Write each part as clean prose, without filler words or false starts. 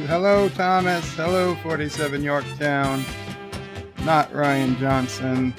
Hello, Thomas. Hello, 47 Yorktown. Not Ryan Johnson.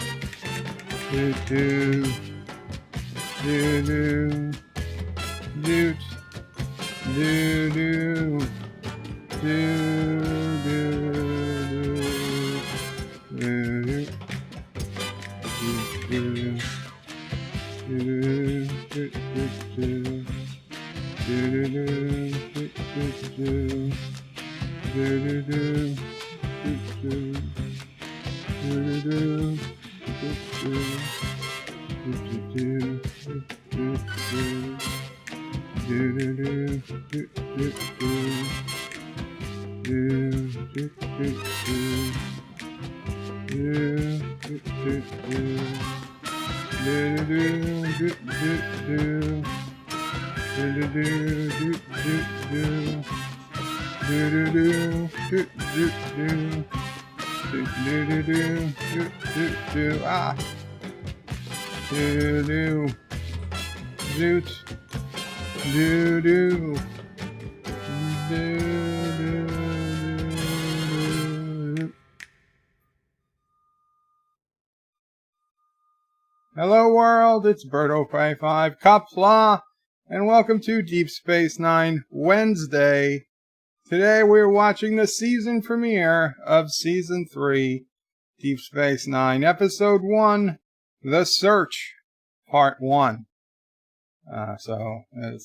Hello world, it's Birdo55 Qapla, and welcome to Deep Space Nine Wednesday. Today we're watching the season premiere of Season 3, Deep Space Nine, Episode 1, The Search, Part 1. So it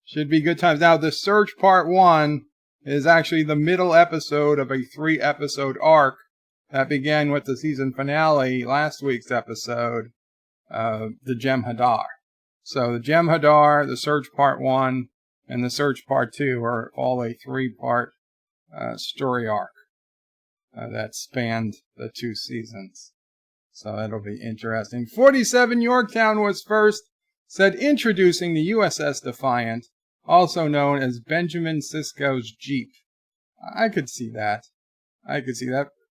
should be good times. Now, The Search Part 1 is actually the middle episode of a 3-episode arc that began with the season finale, last week's episode, the Jem-Hadar. So the Jem-Hadar, the Search Part 1, and the Search Part 2 are all a 3-part story arc that spanned the 2 seasons. So that'll be interesting. 47 Yorktown was first, said introducing the USS Defiant, also known as Benjamin Sisko's Jeep. I could see that.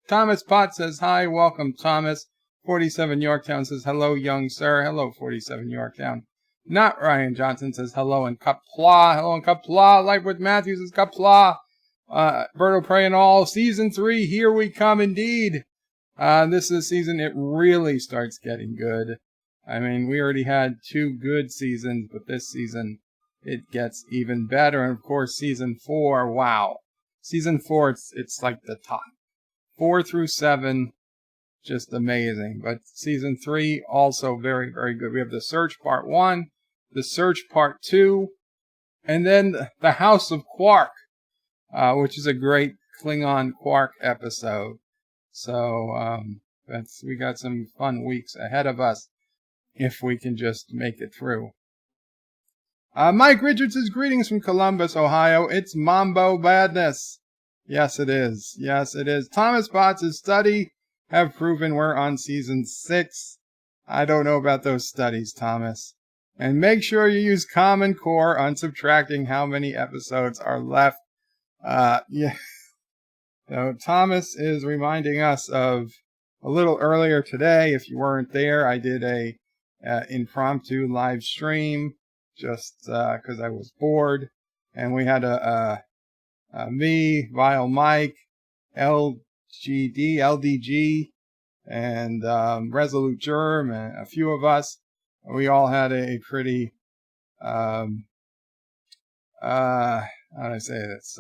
Thomas Potts says hi. Welcome, Thomas. 47 Yorktown says hello, young sir. Hello, 47 Yorktown. Not Ryan Johnson says hello in Qapla. Hello in Qapla. Life with Matthews says Qapla. Berto Prey and all. Season 3, here we come indeed. This is season, it really starts getting good. I mean, we already had 2 good seasons, but this season, it gets even better. And of course, Season 4, wow. Season 4, it's like the top. 4 through 7, just amazing. But Season 3, also very, very good. We have The Search Part 1, The Search Part 2, and then The House of Quark, which is a great Klingon Quark episode. So, we got some fun weeks ahead of us, if we can just make it through. Mike Richards says, greetings from Columbus, Ohio. It's Mambo Badness. Yes, it is. Yes, it is. Thomas Potts' study have proven we're on Season 6. I don't know about those studies, Thomas. And make sure you use Common Core on subtracting how many episodes are left. Yeah. So Thomas is reminding us of a little earlier today. If you weren't there, I did a impromptu live stream just because I was bored. And we had me, Vile Mike, LDG, and Resolute Germ, and a few of us. We all had a pretty, how do I say this?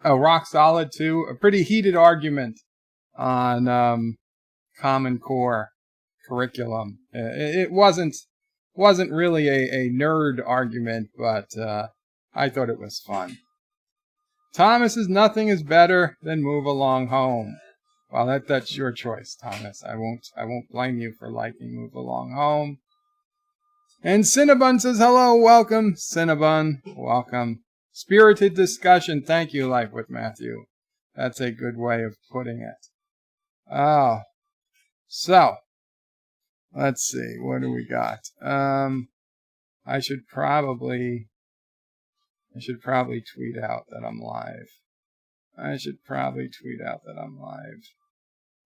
Rock solid too. A pretty heated argument on Common Core curriculum. It wasn't really a nerd argument, but I thought it was fun. Thomas says nothing is better than Move Along Home. Well, that's your choice, Thomas. I won't blame you for liking Move Along Home. And Cinnabon says hello, welcome, Cinnabon, welcome. Spirited discussion, thank you, Life with Matthew. That's a good way of putting it. Oh, so let's see. What do we got? I should probably tweet out that I'm live.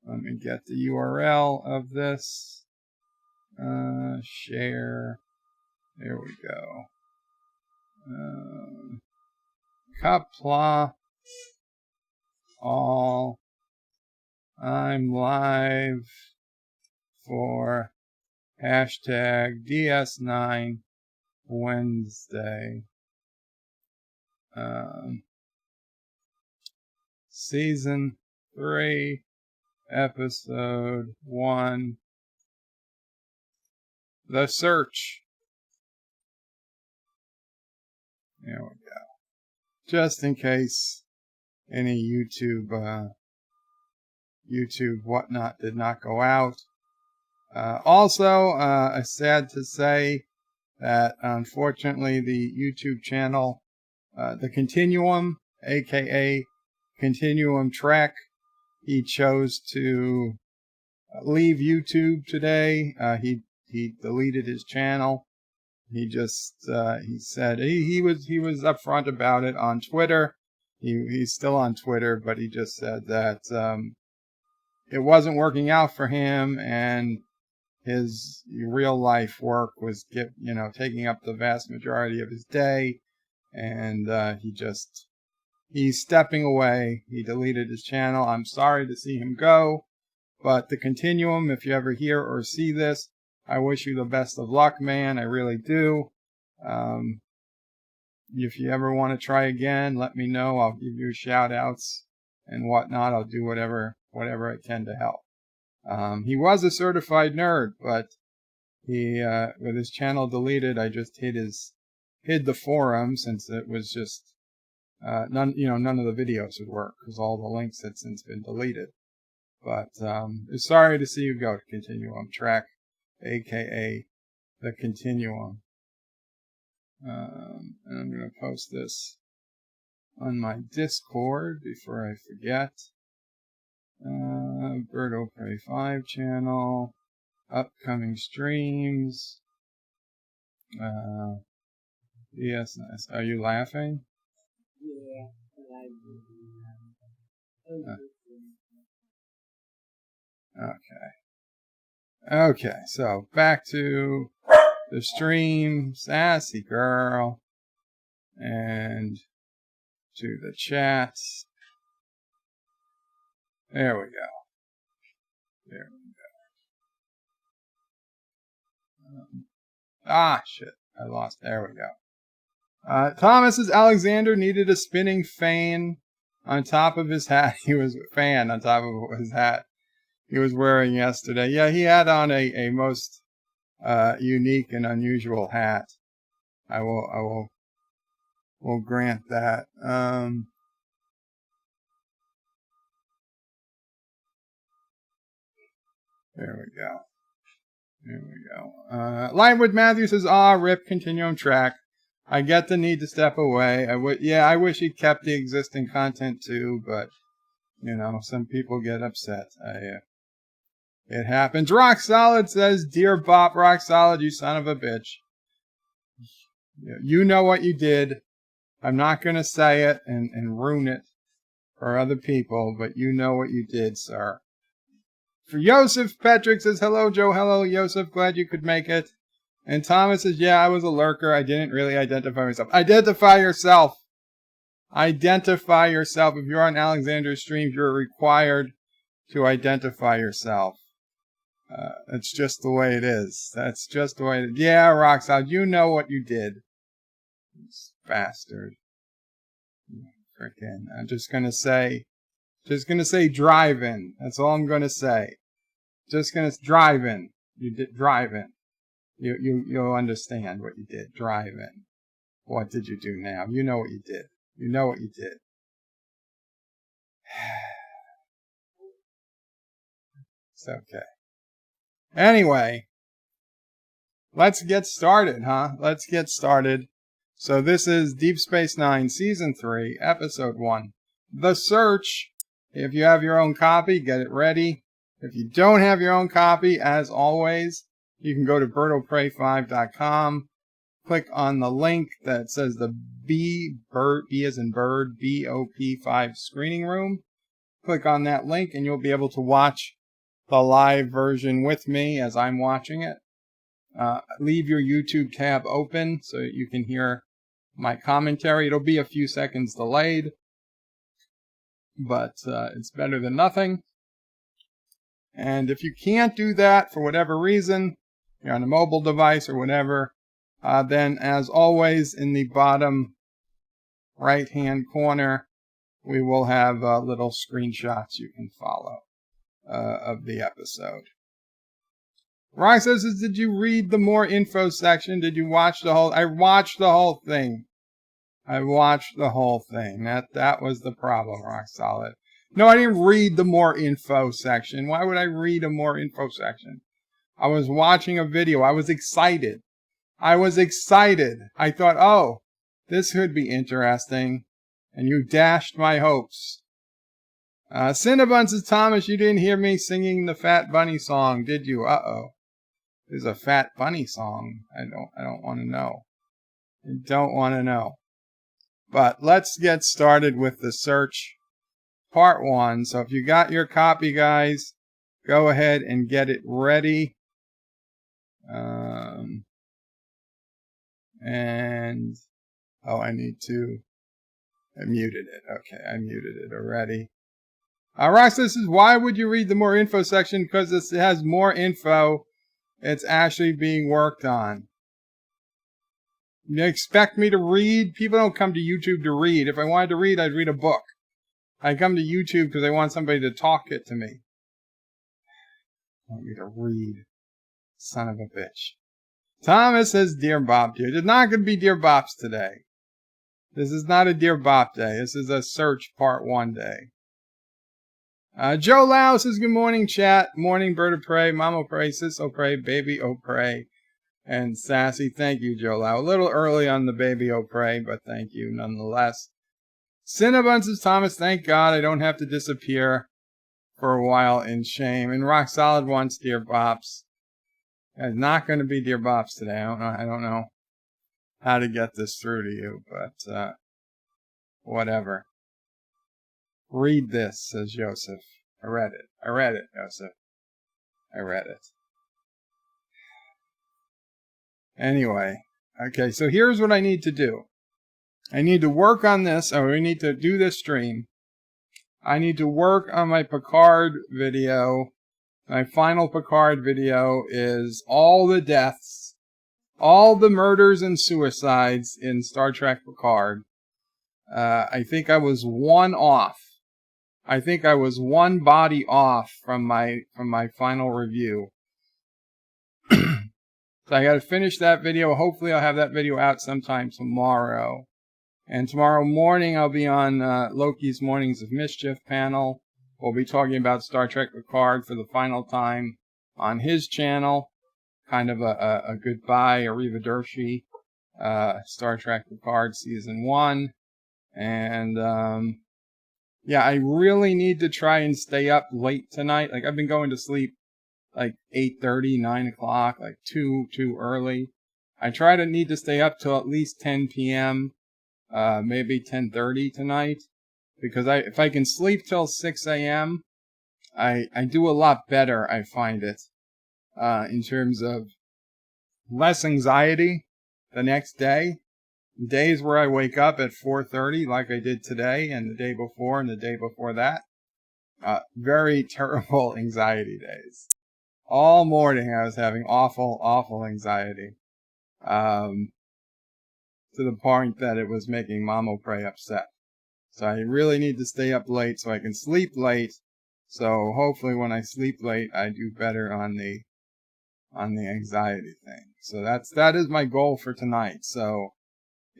Let me get the URL of this. Share. There we go. Qapla. All. I'm live for hashtag DS9 Wednesday. Season 3, Episode 1. The Search. There we go. Just in case any YouTube whatnot did not go out. Also, sad to say that unfortunately the YouTube channel, the Continuum, aka Continuum Trek, he chose to leave YouTube today. He deleted his channel. He said he was upfront about it on Twitter. He's still on Twitter, but he just said that it wasn't working out for him, and his real life work was taking up the vast majority of his day, and he's stepping away. He deleted his channel. I'm sorry to see him go, but the Continuum, if you ever hear or see this, I wish you the best of luck, man. I really do. If you ever want to try again, let me know. I'll give you shout outs and whatnot. I'll do whatever I can to help. He was a certified nerd, but he, with his channel deleted, I just hid the forum, since it was just, none of the videos would work because all the links had since been deleted. But, sorry to see you go to Continuum Trek, aka the Continuum. And I'm going to post this on my Discord before I forget. Birdo Prey 5 channel, upcoming streams. Yes, are you laughing? Yeah. Okay, so back to the stream, sassy girl, and to the chats. There we go. Shit. I lost. There we go. Thomas's Alexander needed a spinning fan on top of his hat. He was on top of his hat he was wearing yesterday. Yeah, he had on a most unique and unusual hat. I will grant that. There we go. Lightwood Matthews says, rip Continuum Track. I get the need to step away. I wish he kept the existing content too, but some people get upset. It happens. Rock Solid says, Dear Bop, Rock Solid, you son of a bitch. You know what you did. I'm not going to say it and ruin it for other people, but you know what you did, sir. For Joseph, Patrick says, hello, Joe. Hello, Joseph. Glad you could make it. And Thomas says, yeah, I was a lurker. I didn't really identify myself. Identify yourself. Identify yourself. If you're on Alexander's streams, you're required to identify yourself. That's just the way it is. That's just the way it is. Yeah, Roxanne, you know what you did. This bastard. Frickin'. I'm just gonna say drive-in. That's all I'm gonna say. Drive-in. You did drive-in. You'll understand what you did. Drive-in. What did you do now? You know what you did. You know what you did. It's okay. Anyway, let's get started, huh? Let's get started. So this is Deep Space Nine, Season 3, Episode 1, The Search. If you have your own copy, get it ready. If you don't have your own copy, as always, you can go to birdofprey5.com, click on the link that says the B as in bird, BOP5 screening room. Click on that link and you'll be able to watch the live version with me as I'm watching it. Leave your YouTube tab open so you can hear my commentary. It'll be a few seconds delayed, but it's better than nothing. And if you can't do that for whatever reason, you're on a mobile device or whatever, then as always in the bottom right hand corner, we will have little screenshots you can follow of the episode. Rock says, did you read the more info section? Did you watch the whole? I watched the whole thing. I watched the whole thing. That was the problem, Rock Solid. No, I didn't read the more info section. Why would I read a more info section? I was watching a video. I was excited. I thought, oh, this could be interesting. And you dashed my hopes. Cinnabon says, Thomas, you didn't hear me singing the Fat Bunny song, did you? Uh-oh. There's a Fat Bunny song. I don't want to know. I don't want to know. But let's get started with the search part 1. So if you got your copy, guys, go ahead and get it ready. I muted it. Okay, I muted it already. Rox, this is why would you read the more info section? Because it has more info. It's actually being worked on. You expect me to read? People don't come to YouTube to read. If I wanted to read, I'd read a book. I come to YouTube because I want somebody to talk it to me. I want me to read. Son of a bitch. Thomas says, Dear Bop Dear. It's not going to be Dear Bops today. This is not a Dear Bop day. This is a search part 1 day. Joe Lau says, good morning, chat. Morning, Bird of Prey, Mama Prey, Sis O Prey, Baby O Prey, and Sassy. Thank you, Joe Lau. A little early on the Baby O Prey, but thank you nonetheless. Cinnabon says, Thomas, thank God I don't have to disappear for a while in shame. And Rock Solid wants Dear Bops. It's not going to be Dear Bops today. I don't know how to get this through to you, but whatever. Read this, says Joseph. I read it, Joseph. I read it. Anyway, okay, so here's what I need to do. I need to work on this, or we need to do this stream. I need to work on my Picard video. My final Picard video is all the deaths, all the murders and suicides in Star Trek Picard. I think I was one off. I think I was one body off from my final review. So I got to finish that video. Hopefully I'll have that video out sometime tomorrow. And tomorrow morning I'll be on Loki's Mornings of Mischief panel. We'll be talking about Star Trek Picard for the final time on his channel. Kind of a goodbye, a Arrivederci, Star Trek Picard Season 1. And yeah, I really need to try and stay up late tonight. Like, I've been going to sleep like 8:30, 9 o'clock, like too early. I need to stay up till at least 10 p.m., maybe 10:30 tonight. Because if I can sleep till 6 a.m., I do a lot better, I find it, in terms of less anxiety the next day. Days where I wake up at 4:30 like I did today and the day before and the day before that. Very terrible anxiety days. All morning I was having awful anxiety. To the point that it was making Mama Prey upset. So I really need to stay up late so I can sleep late. So hopefully when I sleep late I do better on the anxiety thing. So that is my goal for tonight. So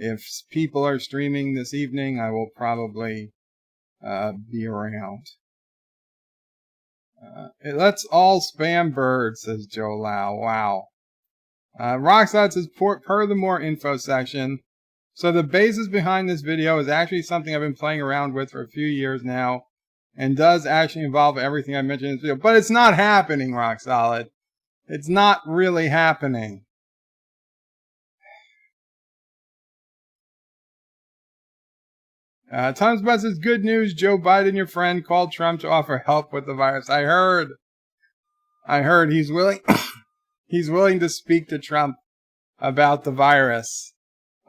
if people are streaming this evening, I will probably be around. Let's all spam birds, says Joe Lau. Wow. Rockside says, per the more info section. So the basis behind this video is actually something I've been playing around with for a few years now. and does actually involve everything I mentioned in this video. But it's not happening, Rock Solid. It's not really happening. Tom's Bus says, good news. Joe Biden, your friend, called Trump to offer help with the virus. I heard he's willing, he's willing to speak to Trump about the virus.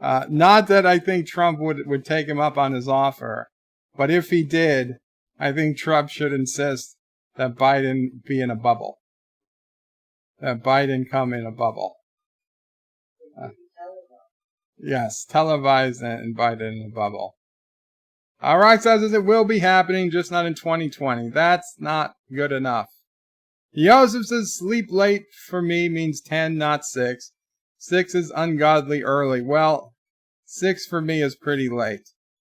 Not that I think Trump would take him up on his offer, but if he did, I think Trump should insist that Biden be in a bubble. That Biden come in a bubble. Yes, televised and Biden in a bubble. Rock says it will be happening, just not in 2020. That's not good enough. Joseph says sleep late for me means 10, not 6. 6 is ungodly early. Well, 6 for me is pretty late.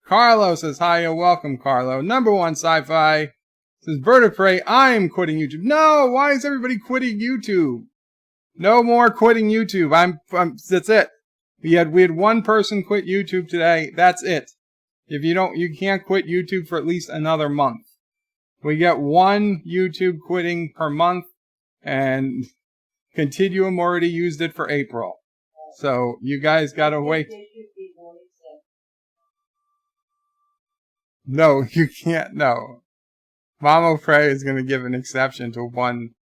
Carlo says, hiya, welcome, Carlo. Number 1 sci-fi says, Bird of Prey, I'm quitting YouTube. No, why is everybody quitting YouTube? No more quitting YouTube. That's it. We had one person quit YouTube today. That's it. If you can't quit YouTube for at least another month. We get 1 YouTube quitting per month, and Continuum already used it for April. So you guys gotta wait. No, you can't. No. Mama Prey is gonna give an exception to one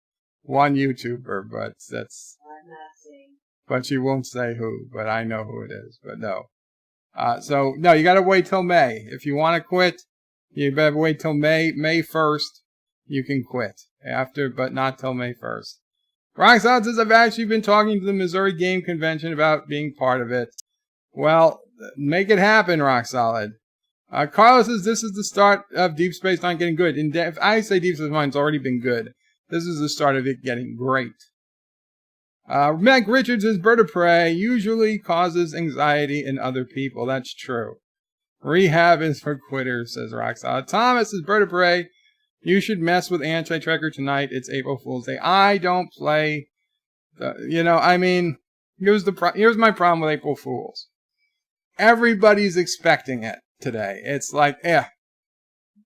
YouTuber, but that's. I'm not saying. But she won't say who. But I know who it is. But no. So no, you gotta wait till May. If you want to quit, you better wait till May 1st. You can quit after, but not till May 1st. Rock Solid says, I've actually been talking to the Missouri Game Convention about being part of it. Well, make it happen, Rock Solid. Carlos says, this is the start of Deep Space Nine getting good. And if I say Deep Space Nine's already been good, this is the start of it getting great. Meg Richards says, Bird of Prey usually causes anxiety in other people. That's true. Rehab is for quitters, says Rock Solid. Thomas says, Bird of Prey, you should mess with Anti-Tracker tonight. It's April Fool's Day. I don't play, here's my problem with April Fools. Everybody's expecting it today. It's like,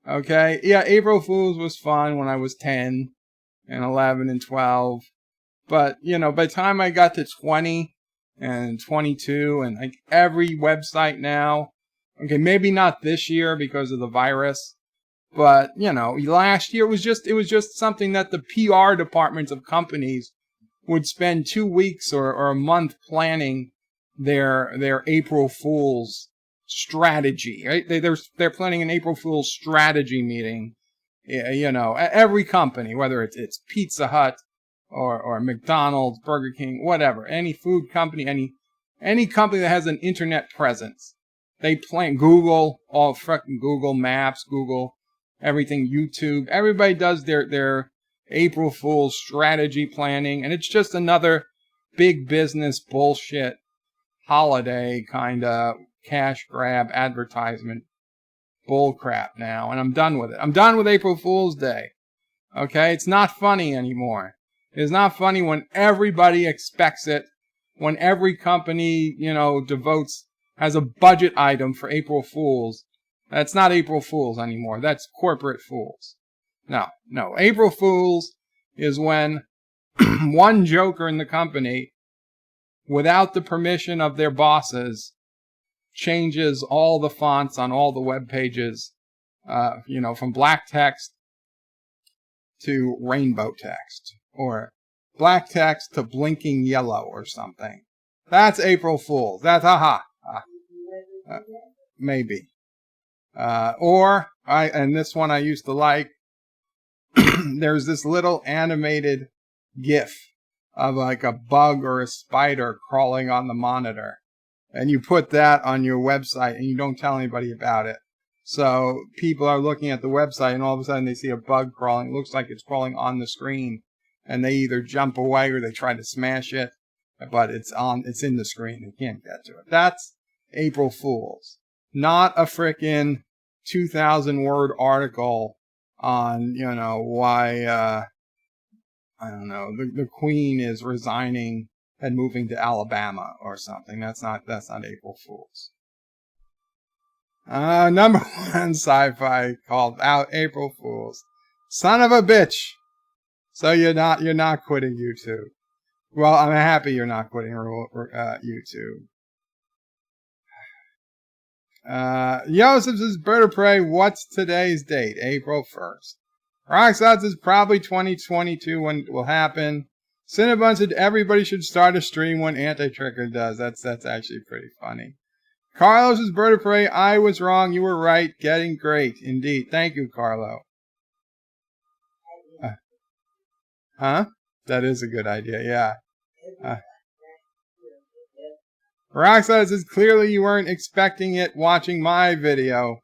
okay. Yeah, April Fools was fun when I was 10 and 11 and 12. But, by the time I got to 20 and 22 and like every website now, okay, maybe not this year because of the virus, but, last year it was just something that the PR departments of companies would spend 2 weeks or a month planning their April Fool's strategy, right? They're planning an April Fool's strategy meeting, every company, whether it's Pizza Hut, or McDonald's, Burger King, whatever, any food company, any company that has an internet presence. They plan Google, all fucking Google Maps, Google everything, YouTube. Everybody does their April Fool's strategy planning, and it's just another big business bullshit holiday kind of cash grab advertisement bullcrap now, and I'm done with it. I'm done with April Fool's Day. Okay, it's not funny anymore. It's not funny when everybody expects it, when every company, has a budget item for April Fools. That's not April Fools anymore. That's corporate fools. No. April Fools is when one joker in the company, without the permission of their bosses, changes all the fonts on all the web pages, from black text to rainbow text, or black text to blinking yellow or something. That's April Fool's. That's maybe. And this one I used to like, there's this little animated GIF of like a bug or a spider crawling on the monitor. And you put that on your website and you don't tell anybody about it. So people are looking at the website and all of a sudden they see a bug crawling. It looks like it's crawling on the screen. And they either jump away or they try to smash it. But it's in the screen. They can't get to it. That's April Fool's. Not a frickin' 2,000 word article on, why, the Queen is resigning and moving to Alabama or something. That's not April Fool's. Number one sci-fi called out April Fools. Son of a bitch. So you're not quitting YouTube. Well, I'm happy you're not quitting YouTube. Yosef says, Bird of Prey, what's today's date? April 1st. Roxanne says, probably 2022 when it will happen. Cinnabon said, everybody should start a stream when Anti-Tricker does. That's actually pretty funny. Carlos says, Bird of Prey, I was wrong. You were right. Getting great. Indeed. Thank you, Carlo. Huh? That is a good idea, yeah. Roxanne says, clearly you weren't expecting it watching my video.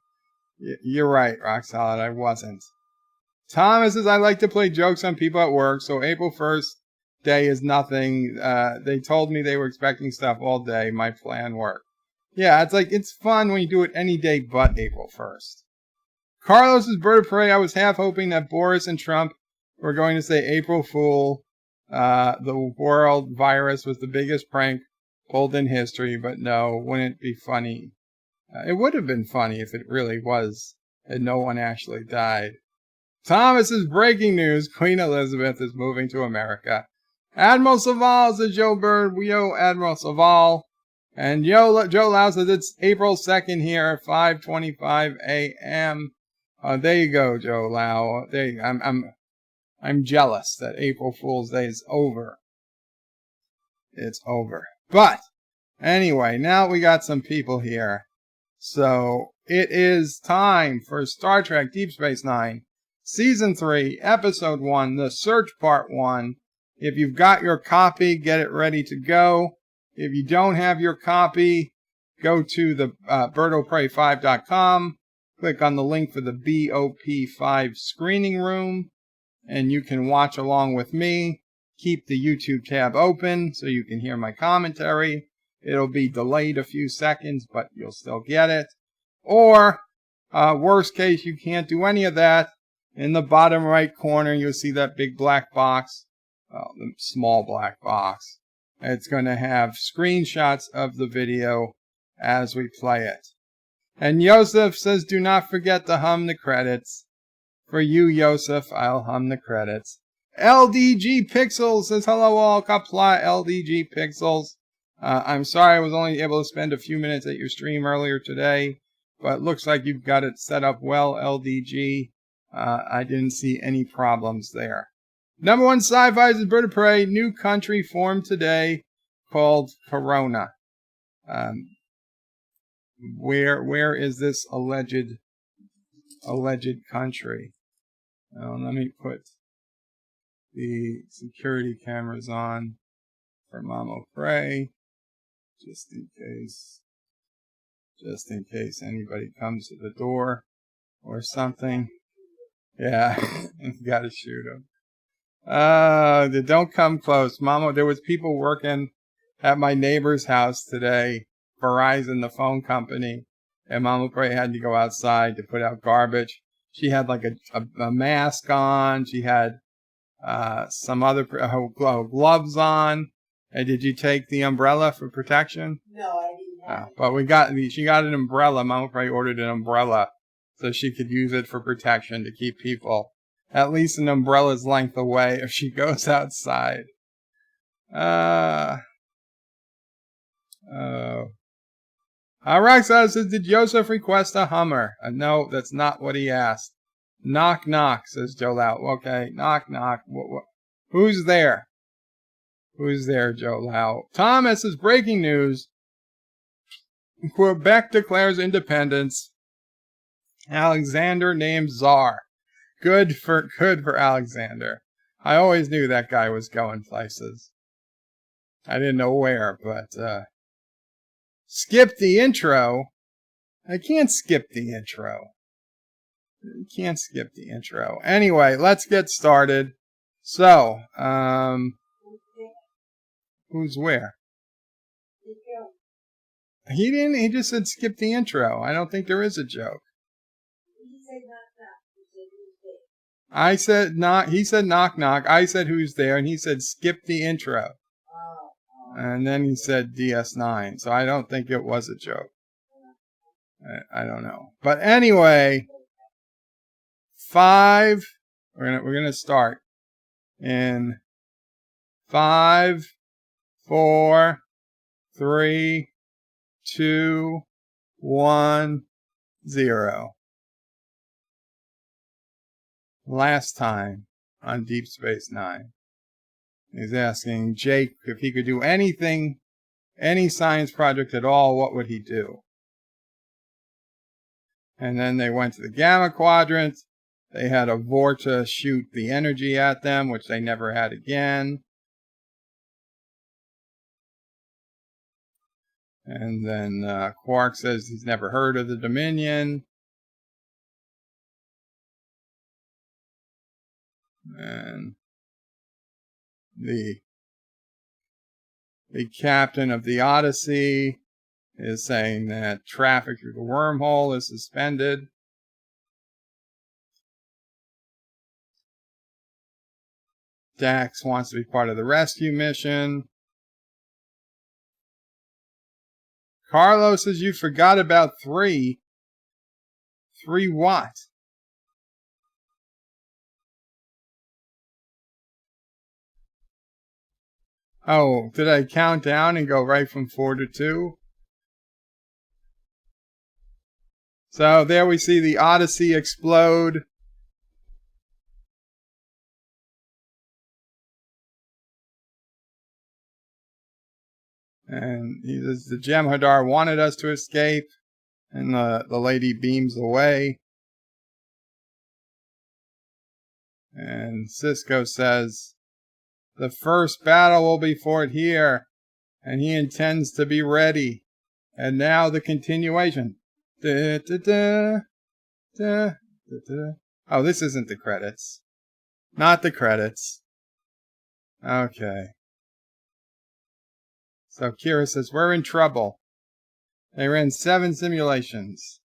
You're right, Roxanne, I wasn't. Thomas says, I like to play jokes on people at work, so April 1st day is nothing. They told me they were expecting stuff all day. My plan worked. Yeah, it's fun when you do it any day but April 1st. Carlos says, Bird of Prey, I was half hoping that Boris and Trump were going to say April Fool. The world virus was the biggest prank pulled in history, but no, wouldn't it be funny? It would have been funny if it really was, and no one actually died. Thomas's breaking news, Queen Elizabeth is moving to America. Admiral Saval says, Joe Bird, yo, Admiral Saval. And Joe Lau says, it's April 2nd here, 5:25 a.m. There you go, Joe Lau. I'm jealous that April Fool's Day is over. It's over. But, anyway, now we got some people here. So, it is time for Star Trek Deep Space Nine, Season 3, Episode 1, The Search Part 1. If you've got your copy, get it ready to go. If you don't have your copy, go to the birdoprey5.com, click on the link for the BOP5 screening room, and you can watch along with me. Keep the YouTube tab open so you can hear my commentary. It'll be delayed a few seconds, but you'll still get it. Or, worst case, you can't do any of that. In the bottom right corner, you'll see that big black box. Well, the small black box. It's going to have screenshots of the video as we play it. And Yosef says, do not forget to hum the credits. For you, Yosef, I'll hum the credits. LDG Pixels says, hello all, Qapla LDG Pixels. I'm sorry I was only able to spend a few minutes at your stream earlier today, but looks like you've got it set up well, LDG. I didn't see any problems there. Number one sci-fi is Bird of Prey, new country formed today called Corona. Where is this alleged country? Let me put the security cameras on for Mamo Prey, just in case anybody comes to the door or something. Yeah, gotta shoot them. Don't come close, Mamo. There was people working at my neighbor's house today, Verizon, the phone company, and Mamo Prey had to go outside to put out garbage. She had like a mask on. She had some other gloves on. And did you take the umbrella for protection? No, I didn't have it. But she got an umbrella. Mama Prey ordered an umbrella so she could use it for protection to keep people at least an umbrella's length away if she goes outside. Roxanne says, did Joseph request a Hummer? No, that's not what he asked. Knock, knock, says Joe Lau. Okay, knock, knock. Who's there? Who's there, Joe Lau? Thomas is breaking news. Quebec declares independence. Alexander named Tsar. Good for Alexander. I always knew that guy was going places. I didn't know where, but skip the intro. I can't skip the intro. You can't skip the intro. Anyway, let's get started. So, who's where? He didn't. He just said skip the intro. I don't think there is a joke. I said knock. He said knock knock. I said who's there, and he said skip the intro. And then he said DS9. So I don't think it was a joke. I don't know. But anyway, 5. We're gonna start in 5, 4, 3, 2, 1, 0. Last time on Deep Space Nine, he's asking Jake if he could do anything, any science project at all, what would he do? And then they went to the Gamma Quadrant. They had a Vorta shoot the energy at them, which they never had again. And then Quark says he's never heard of the Dominion. And the captain of the Odyssey is saying that traffic through the wormhole is suspended. Dax wants to be part of the rescue mission. Carlos says you forgot about 3. 3 what? Oh, did I count down and go right from 4 to 2? So there we see the Odyssey explode. And he says the Jem-Hadar wanted us to escape. And the lady beams away. And Sisko says, the first battle will be fought here, and he intends to be ready. And now the continuation. Da, da, da, da, da, da. Oh, this isn't the credits. Not the credits. Okay. So Kira says, we're in trouble. They ran 7 simulations.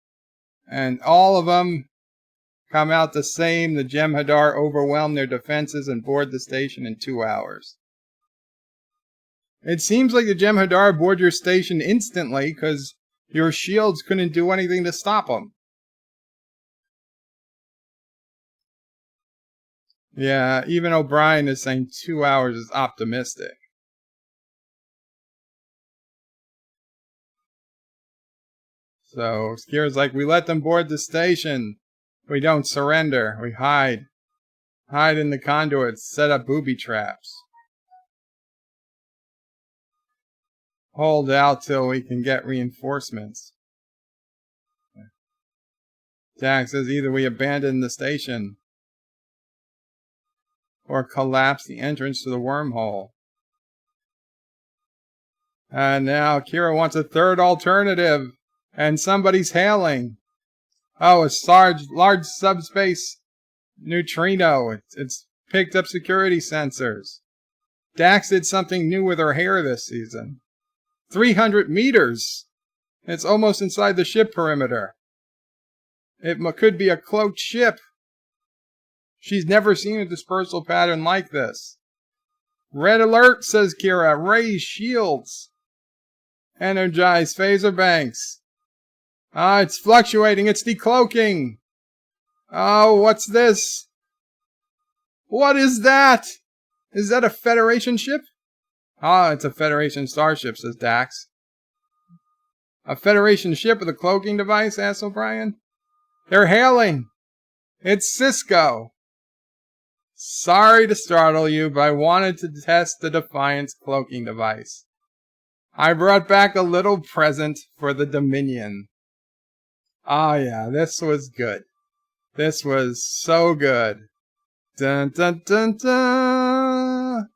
And all of them come out the same. The Jem-Hadar overwhelmed their defenses and board the station in 2 hours. It seems like the Jem-Hadar board your station instantly because your shields couldn't do anything to stop them. Yeah, even O'Brien is saying 2 hours is optimistic. So Skier's like, we let them board the station. We don't surrender. We hide. Hide in the conduits. Set up booby traps. Hold out till we can get reinforcements. Jack says either we abandon the station or collapse the entrance to the wormhole. And now Kira wants a third alternative. And somebody's hailing. Oh, a large subspace neutrino. It's picked up security sensors. Dax did something new with her hair this season. 300 meters. It's almost inside the ship perimeter. It could be a cloaked ship. She's never seen a dispersal pattern like this. Red alert, says Kira. Raise shields. Energize phaser banks. It's fluctuating. It's decloaking. Oh, what's this? What is that? Is that a Federation ship? It's a Federation starship, says Dax. A Federation ship with a cloaking device, asks O'Brien. They're hailing. It's Sisko. Sorry to startle you, but I wanted to test the Defiance cloaking device. I brought back a little present for the Dominion. Oh yeah, this was good. This was so good. Dun dun dun dun.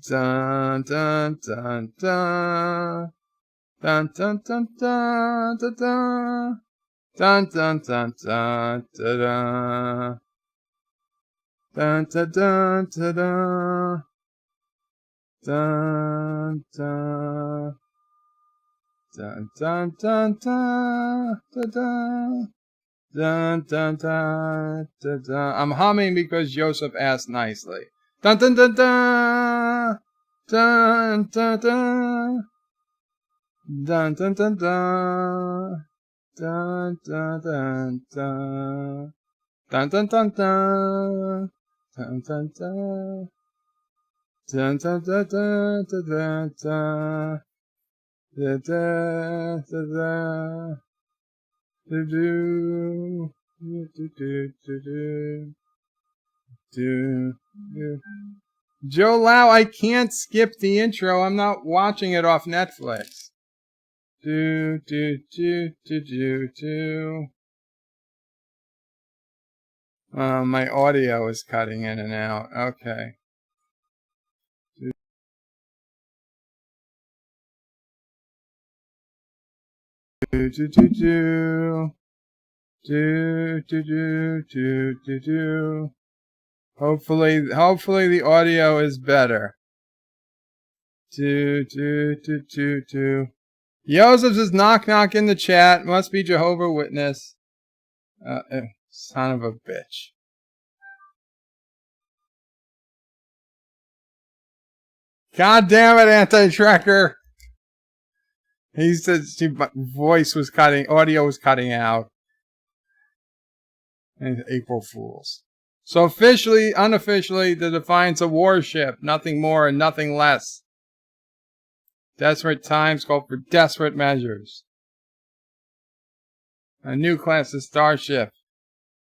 Dun dun dun dun. Dun dun dun dun dun dun. Dun dun dun dun dun. Dun dun dun dun. Dun dun. Dun dun dun dun dun dun dun dun dun dun. I'm humming because Joseph asked nicely. Dun dun dun dun dun dun dun dun dun dun dun Dun dun dun dun. Dun dun dun dun. Dun dun dun. Dun dun dun dun dun dun. Da da da da. Do do do do do do do. Joe Lau, I can't skip the intro. I'm not watching it off Netflix. Do do do do do do. My audio is cutting in and out. Okay. Do do do do. Do do do do do do. Hopefully the audio is better. Do do do do do. Joseph says knock knock in the chat. Must be Jehovah's Witness. Son of a bitch. God damn it, anti-tracker. He said voice was cutting, audio was cutting out. And April Fools. So officially, unofficially, the Defiant's a warship. Nothing more and nothing less. Desperate times call for desperate measures. A new class of starship.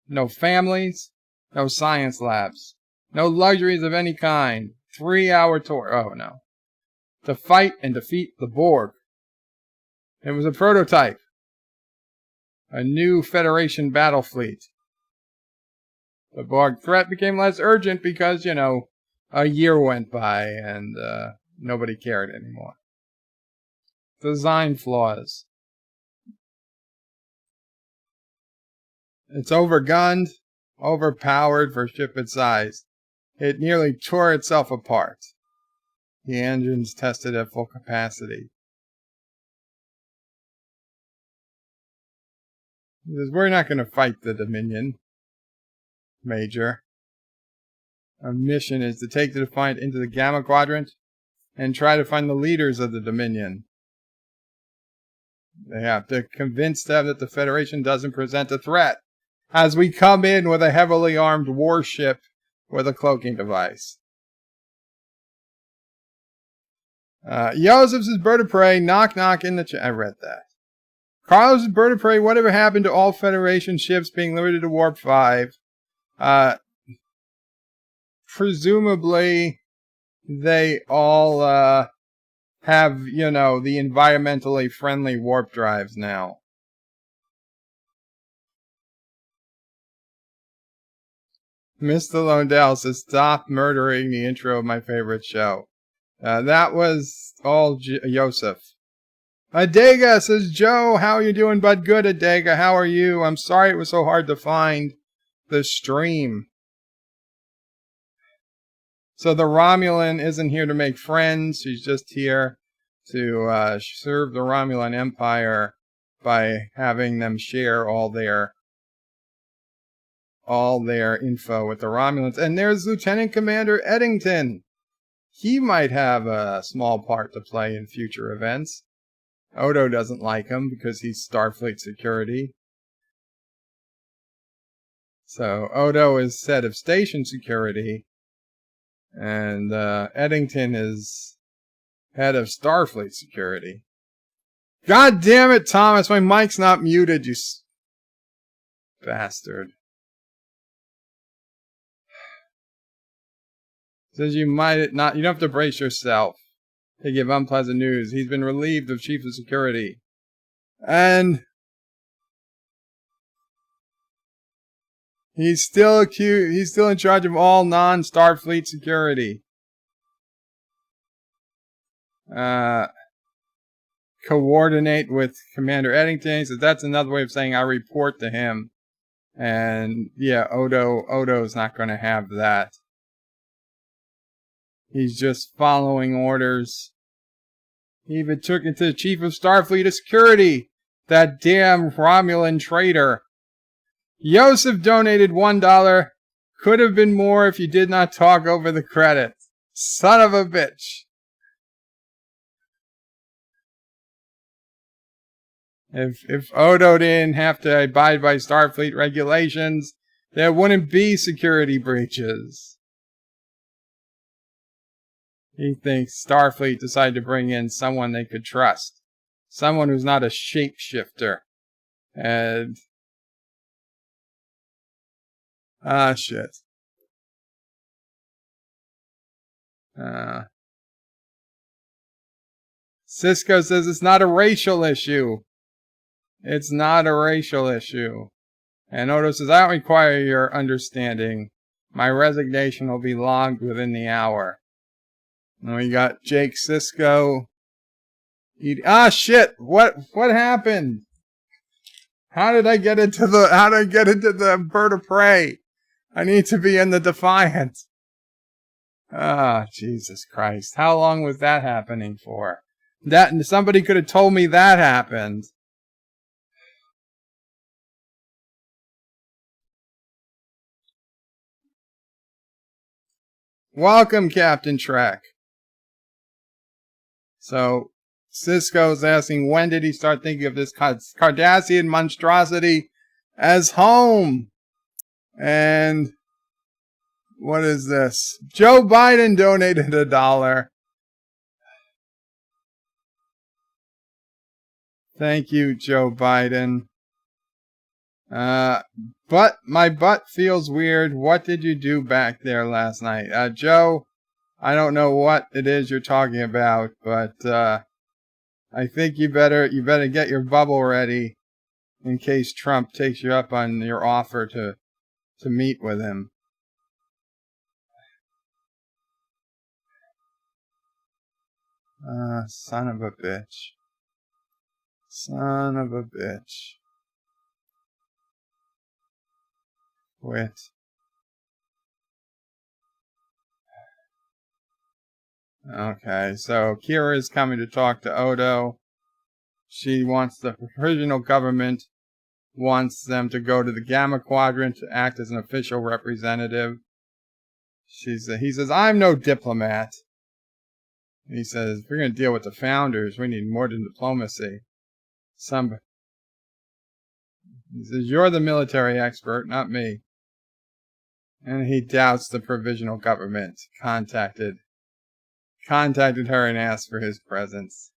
No families, no science labs, no luxuries of any kind. 3-hour tour. Oh no. To fight and defeat the Borg. It was a prototype. A new Federation battle fleet. The Borg threat became less urgent because, a year went by and nobody cared anymore. Design flaws. It's overgunned, overpowered for ship its size. It nearly tore itself apart. The engines tested at full capacity. He says, we're not going to fight the Dominion, Major. Our mission is to take the Defiant into the Gamma Quadrant and try to find the leaders of the Dominion. They have to convince them that the Federation doesn't present a threat as we come in with a heavily armed warship with a cloaking device. Joseph's bird of prey, knock knock in the chat. I read that. Carlos' bird of prey, whatever happened to all Federation ships being limited to Warp 5? Presumably, they all have, the environmentally friendly warp drives now. Mr. Londell says, stop murdering the intro of my favorite show. That was all Joseph. Adega says, Joe, how are you doing, bud? Good, Adega. How are you? I'm sorry it was so hard to find the stream. So the Romulan isn't here to make friends. She's just here to serve the Romulan Empire by having them share all their info with the Romulans. And there's Lieutenant Commander Eddington. He might have a small part to play in future events. Odo doesn't like him because he's Starfleet security. So Odo is head of station security. And Eddington is head of Starfleet security. God damn it, Thomas. My mic's not muted, you bastard. Says you might not. You don't have to brace yourself to give unpleasant news. He's been relieved of Chief of Security. And he's still in charge of all non-Starfleet security. Coordinate with Commander Eddington. He says that's another way of saying I report to him. And yeah, Odo's not going to have that. He's just following orders. He even took it to the Chief of Starfleet Security. That damn Romulan traitor. Joseph donated $1. Could have been more if you did not talk over the credits. Son of a bitch. If Odo didn't have to abide by Starfleet regulations, there wouldn't be security breaches. He thinks Starfleet decided to bring in someone they could trust. Someone who's not a shapeshifter. And... shit. Sisko says it's not a racial issue. It's not a racial issue. And Odo says, I don't require your understanding. My resignation will be logged within the hour. And we got Jake Sisko. Shit! What happened? How did I get into the bird of prey? I need to be in the Defiant. Jesus Christ. How long was that happening for? Somebody could have told me that happened. Welcome, Captain Trek. So, Sisko's asking, when did he start thinking of this Cardassian monstrosity as home? And what is this? Joe Biden donated $1. Thank you, Joe Biden. But my butt feels weird. What did you do back there last night? Joe, I don't know what it is you're talking about, but I think you better get your bubble ready in case Trump takes you up on your offer to meet with him. Son of a bitch. Son of a bitch. Quit. Okay, so Kira is coming to talk to Odo. She wants the provisional government wants them to go to the Gamma Quadrant to act as an official representative. He says, I'm no diplomat. He says, if we're going to deal with the founders, we need more than diplomacy. He says, you're the military expert, not me. And he doubts the provisional government contacted her and asked for his presence.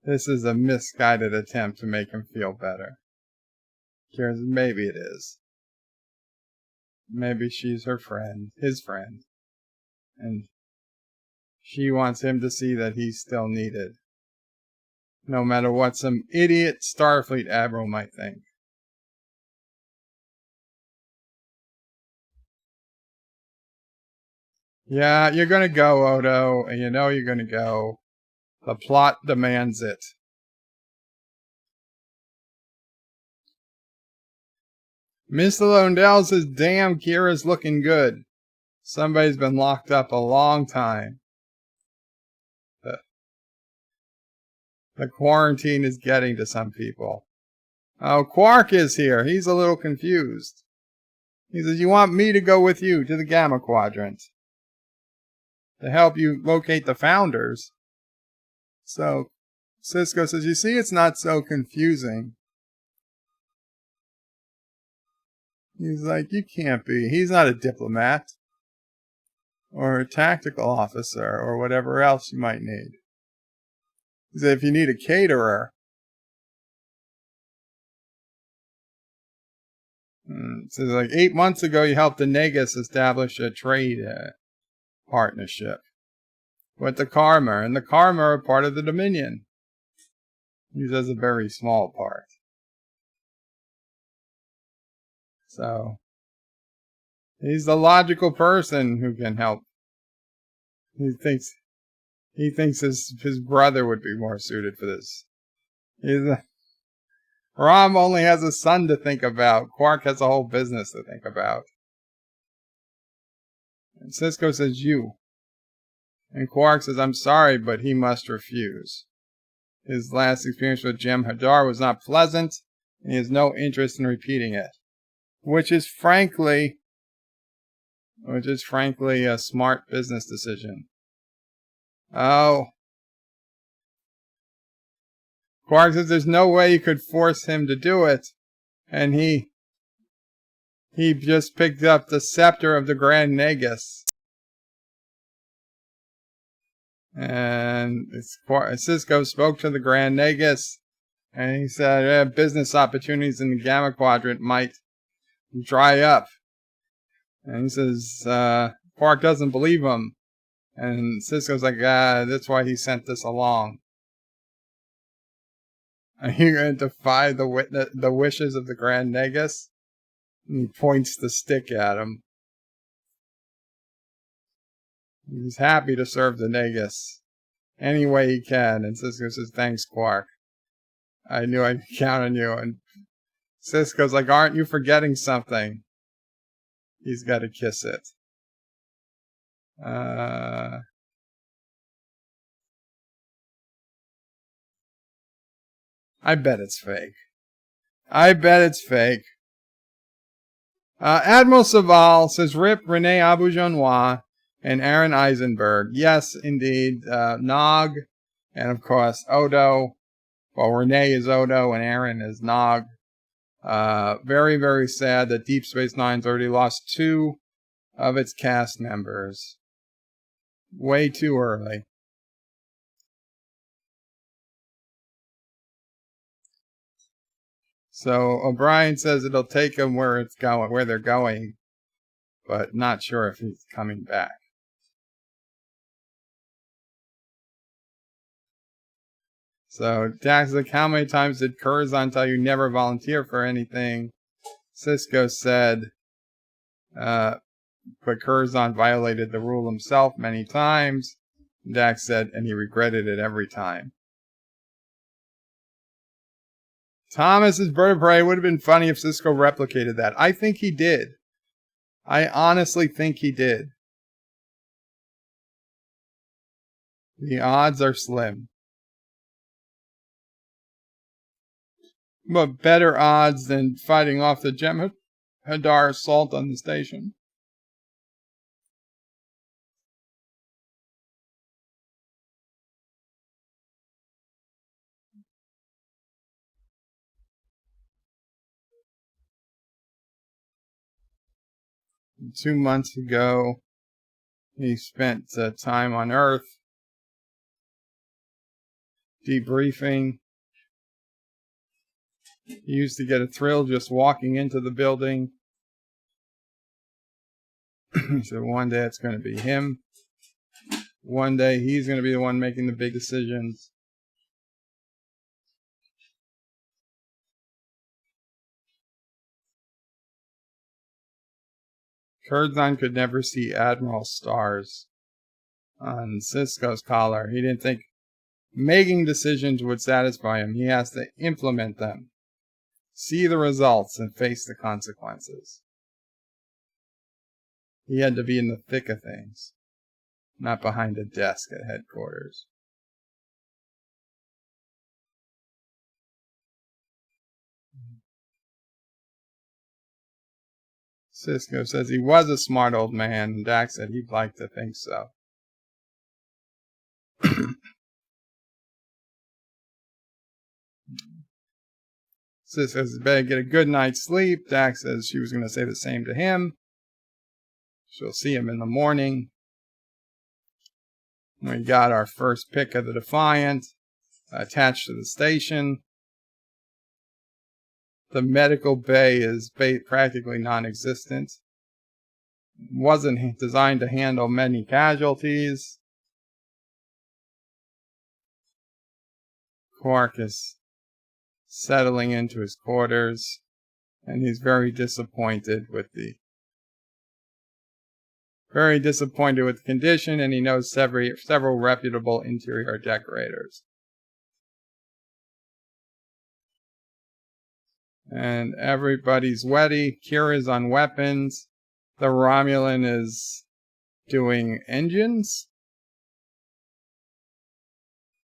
This is a misguided attempt to make him feel better. Kira says, maybe it is. Maybe she's her friend, his friend. And she wants him to see that he's still needed. No matter what some idiot Starfleet admiral might think. Yeah, you're gonna go, Odo, and you know you're gonna go. The plot demands it. Mr. Lundell says, damn, Kira's looking good. Somebody's been locked up a long time. The quarantine is getting to some people. Oh, Quark is here. He's a little confused. He says, you want me to go with you to the Gamma Quadrant to help you locate the founders? So, Sisko says, you see, it's not so confusing. He's like, you can't be. He's not a diplomat. Or a tactical officer, or whatever else you might need. He said, if you need a caterer. So like 8 months ago, you helped the Negus establish a trade partnership with the Karma, and the Karma are part of the Dominion. He says a very small part. So he's the logical person who can help. He thinks his brother would be more suited for this. Rom only has a son to think about. Quark has a whole business to think about. And Sisko says, you. And Quark says, I'm sorry, but he must refuse. His last experience with Jem-Hadar was not pleasant, and he has no interest in repeating it. Which is frankly a smart business decision. Oh. Quark says there's no way you could force him to do it. And he just picked up the scepter of the Grand Nagus. And Sisko spoke to the Grand Nagus, and he said business opportunities in the Gamma Quadrant might dry up. And he says Quark doesn't believe him. And Sisko's like, that's why he sent this along. Are you going to defy the wishes of the Grand Nagus? And he points the stick at him. He's happy to serve the Nagus any way he can. And Sisko says, thanks, Quark. I knew I could count on you. And Sisko's like, aren't you forgetting something? He's got to kiss it. I bet it's fake. Admiral Saval says, rip Rene Auberjonois and Aaron Eisenberg. Yes, indeed. Nog, and of course, Odo. Well, Rene is Odo and Aaron is Nog. Very, very sad that Deep Space Nine's already lost 2 of its cast members. Way too early. So O'Brien says it'll take them where they're going, but not sure if he's coming back. So Dax is like, how many times did Curzon tell you never volunteer for anything? Sisko said, but Curzon violated the rule himself many times. Dax said, and he regretted it every time. Thomas's bird of prey would have been funny if Sisko replicated that. I think he did. I honestly think he did. The odds are slim. But better odds than fighting off the Jem-Hadar assault on the station. Two months ago, he spent time on Earth debriefing. He used to get a thrill just walking into the building. He said one day it's going to be him. One day he's going to be the one making the big decisions. Curzon could never see Admiral stars on Sisko's collar. He didn't think making decisions would satisfy him. He has to implement them, see the results, and face the consequences. He had to be in the thick of things, not behind a desk at headquarters. Sisko says he was a smart old man, and Dax said he'd like to think so. Sisko says he better get a good night's sleep. Dax says she was going to say the same to him. She'll see him in the morning. We got our first pick of the Defiant attached to the station. The medical bay is practically non-existent. Wasn't designed to handle many casualties. Quark is settling into his quarters, and he's very disappointed with the condition, and he knows several reputable interior decorators. And everybody's wetty. Kira's on weapons. The Romulan is doing engines.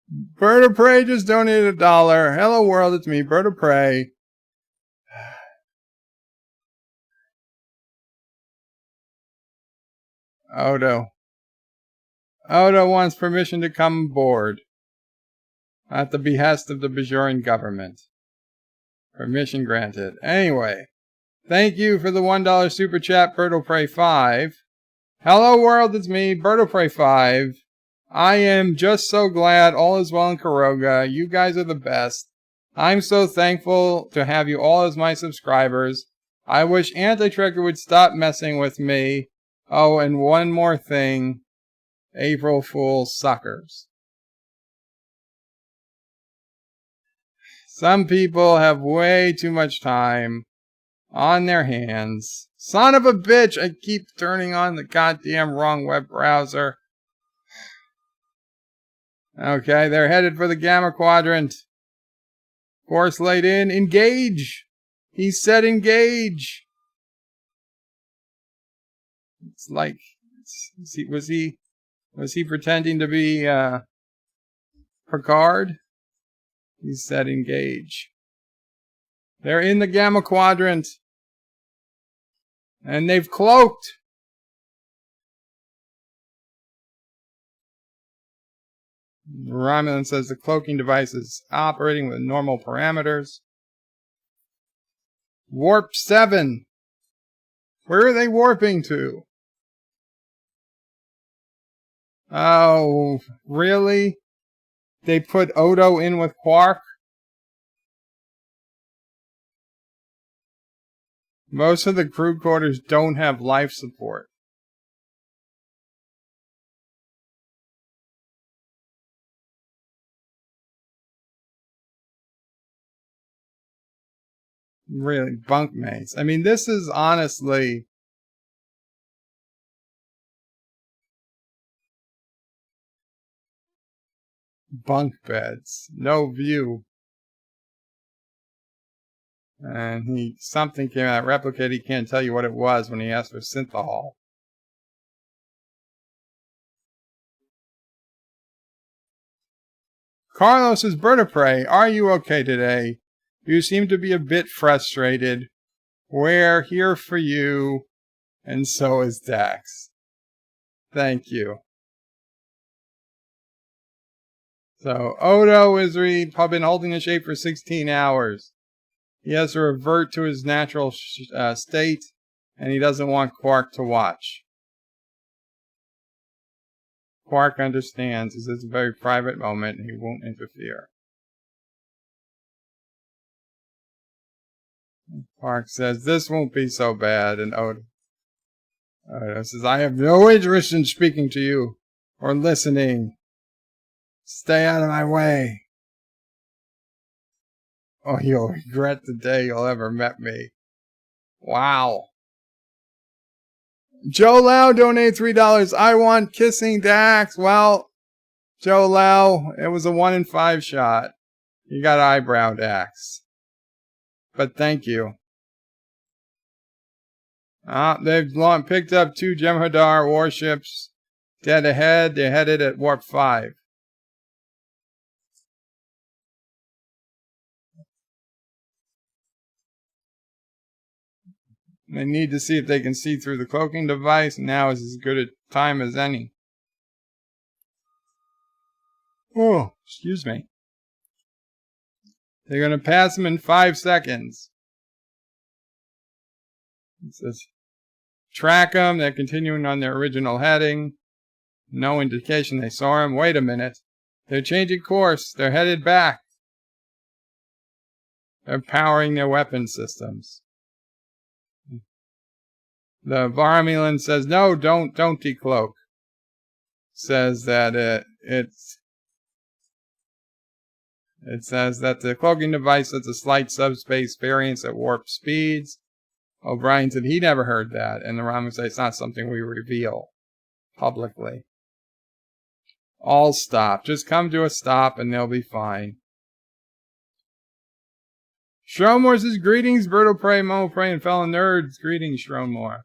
Bird of Prey just donated $1. Hello world, it's me, Bird of Prey. Odo wants permission to come aboard. at the behest of the Bajoran government. Permission granted. Anyway, thank you for the $1 super chat, Bird of Prey 5. Hello world, it's me, Bird of Prey 5. I am just so glad all is well in Karoga. You guys are the best. I'm so thankful to have you all as my subscribers. I wish Anti-Trekker would stop messing with me. Oh, and one more thing. April Fool's suckers. Some people have way too much time on their hands. Son of a bitch, I keep turning on the goddamn wrong web browser. Okay, they're headed for the Gamma Quadrant. Course laid in. Engage! He said engage! It's like, was he pretending to be, Picard? He said engage. They're in the Gamma Quadrant. And they've cloaked. Romulan says the cloaking device is operating with normal parameters. Warp 7. Where are they warping to? Oh, really? They put Odo in with Quark? Most of the crew quarters don't have life support. Really, bunkmates. I mean, this is honestly... bunk beds. No view. And something came out. Replicate, he can't tell you what it was when he asked for synthahol. Carlos is Bird of Prey. Are you okay today? You seem to be a bit frustrated. We're here for you. And so is Dax. Thank you. So, Odo is been holding the shape for 16 hours. He has to revert to his natural state, and he doesn't want Quark to watch. Quark understands. He says it's a very private moment, and he won't interfere. Quark says, this won't be so bad, and Odo says, I have no interest in speaking to you, or listening. Stay out of my way. Oh, you'll regret the day you'll ever met me. Wow. Joe Lau donated $3. I want kissing Dax. Well, Joe Lau, it was a 1 in 5 shot. You got eyebrow Dax. But thank you. They've picked up 2 Jem-Hadar warships. Dead ahead. They're headed at Warp 5. They need to see if they can see through the cloaking device. Now is as good a time as any. Oh, excuse me. They're going to pass them in 5 seconds. It says, track them. They're continuing on their original heading. No indication they saw him. Wait a minute. They're changing course. They're headed back. They're powering their weapon systems. The Romulan says, no, don't decloak. Says that it says that the cloaking device has a slight subspace variance at warp speeds. O'Brien said he never heard that, and the Romulan said it's not something we reveal publicly. All stop. Just come to a stop and they'll be fine. Shromore says, greetings, Bird of Prey, Mo Prey, and fellow nerds. Greetings, Shromore.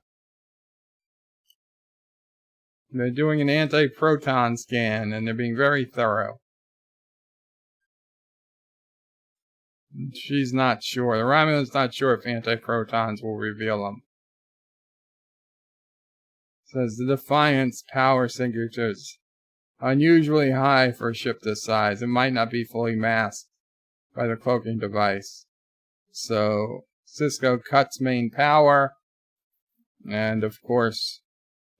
They're doing an anti-proton scan, and they're being very thorough. She's not sure. The Romulan's not sure if anti-protons will reveal them. Says the Defiance power signatures unusually high for a ship this size. It might not be fully masked by the cloaking device. So Sisko cuts main power, and of course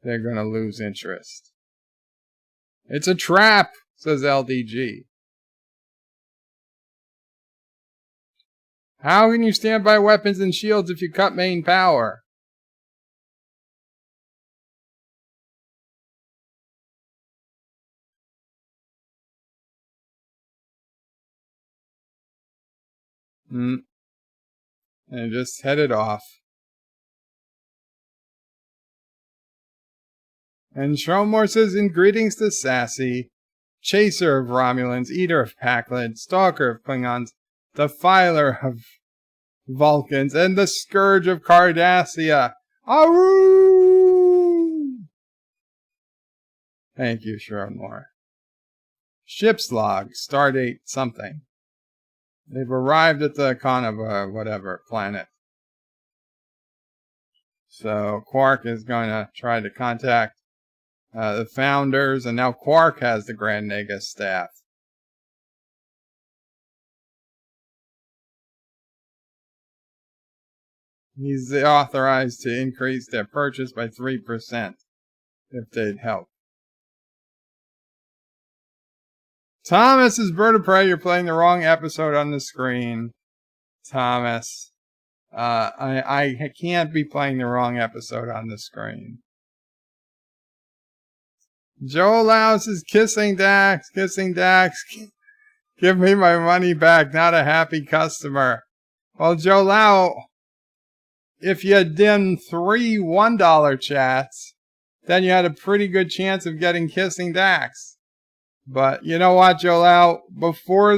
they're going to lose interest. It's a trap, says LDG. How can you stand by weapons and shields if you cut main power? And just headed off. And Shromore says, in greetings to Sassy, chaser of Romulans, eater of Pakled, stalker of Klingons, defiler of Vulcans, and the scourge of Cardassia. Aroo! Thank you, Shromore. Ship's log, stardate something. They've arrived at the whatever planet. So Quark is going to try to contact the founders, and now Quark has the Grand Nagus staff. He's authorized to increase their purchase by 3% if they'd help. Thomas is Bird of Prey. You're playing the wrong episode on the screen. Thomas. I can't be playing the wrong episode on the screen. Joe Louse is kissing Dax. Kissing Dax. Give me my money back. Not a happy customer. Well, Joe Lau, if you had done 3 $1 chats, then you had a pretty good chance of getting kissing Dax. But you know what, Joe Lau? Before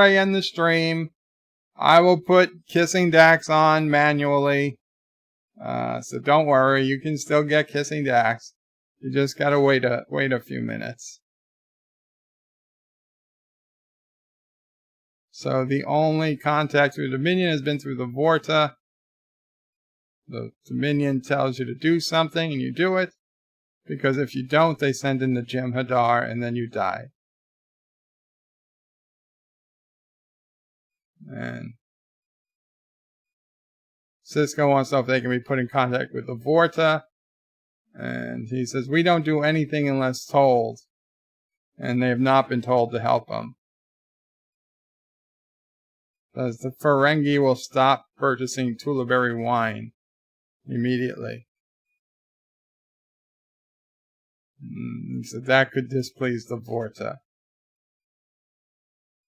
I end the stream, I will put Kissing Dax on manually. So don't worry, you can still get Kissing Dax. You just gotta wait a few minutes. So the only contact through Dominion has been through the Vorta. The Dominion tells you to do something and you do it. Because if you don't, they send in the Jem-Hadar and then you die. And Sisko wants to know if they can be put in contact with the Vorta. And he says, we don't do anything unless told. And they have not been told to help him. Says the Ferengi will stop purchasing Tulaberry wine immediately. So that could displease the Vorta.